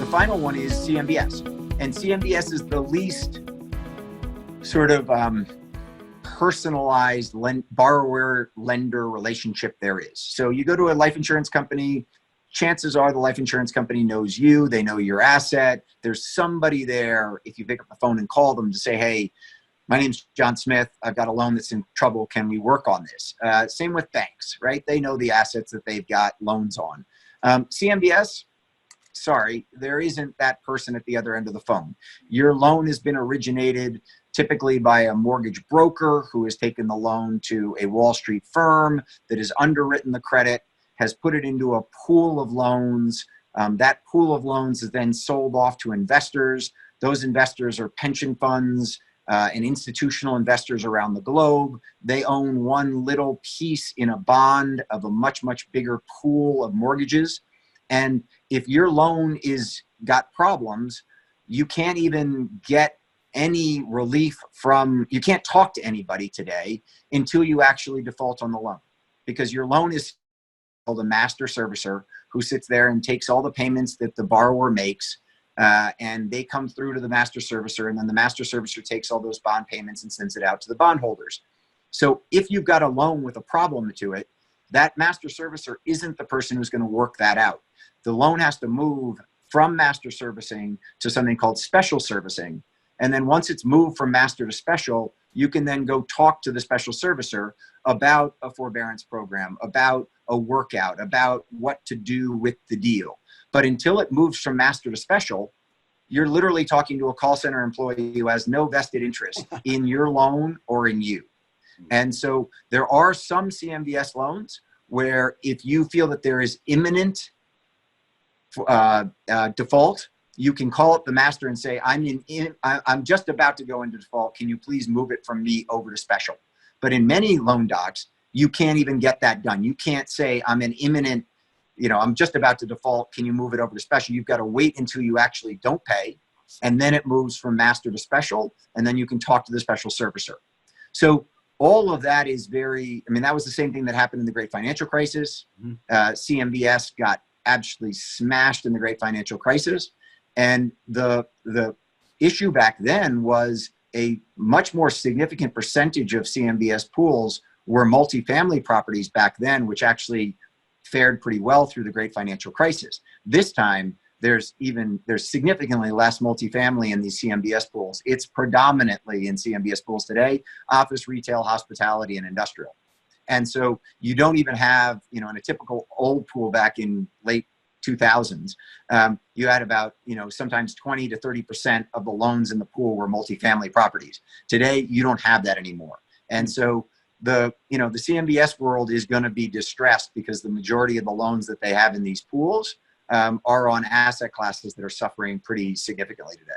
The final one is CMBS. And CMBS is the least sort of personalized borrower-lender relationship there is. So you go to a life insurance company, chances are the life insurance company knows you, they know your asset. There's somebody there, if you pick up the phone and call them, to say, hey, my name's John Smith, I've got a loan that's in trouble, can we work on this? Same with banks, right? They know the assets that they've got loans on. CMBS, sorry, there isn't that person at the other end of the phone. Your loan has been originated typically by a mortgage broker who has taken the loan to a Wall Street firm that has underwritten the credit, has put it into a pool of loans. That pool of loans is then sold off to investors. Those investors are pension funds and institutional investors around the globe. They own one little piece in a bond of a much, much bigger pool of mortgages. And if your loan is got problems, you can't even get any relief from, you can't talk to anybody today until you actually default on the loan, because your loan is called a master servicer who sits there and takes all the payments that the borrower makes, and they come through to the master servicer, and then the master servicer takes all those bond payments and sends it out to the bondholders. So if you've got a loan with a problem to it, that master servicer isn't the person who's going to work that out. The loan has to move from master servicing to something called special servicing. And then once it's moved from master to special, you can then go talk to the special servicer about a forbearance program, about a workout, about what to do with the deal. But until it moves from master to special, you're literally talking to a call center employee who has no vested interest in your loan or in you. And so there are some CMBS loans where if you feel that there is imminent default, you can call up the master and say, I'm just about to go into default. Can you please move it from me over to special? But in many loan docs, you can't even get that done. You can't say, I'm an imminent, I'm just about to default. Can you move it over to special? You've got to wait until you actually don't pay. And then it moves from master to special. And then you can talk to the special servicer. So all of that is that was the same thing that happened in the Great Financial Crisis. CMBS got absolutely smashed in the Great Financial Crisis. And the issue back then was a much more significant percentage of CMBS pools were multifamily properties back then, which actually fared pretty well through the Great Financial Crisis. This time, there's significantly less multifamily in these CMBS pools. It's predominantly in CMBS pools today, office, retail, hospitality, and industrial. And so you don't even have, in a typical old pool back in late 2000s, you had about, sometimes 20 to 30% of the loans in the pool were multifamily properties. Today, you don't have that anymore. And so the CMBS world is going to be distressed because the majority of the loans that they have in these pools are on asset classes that are suffering pretty significantly today.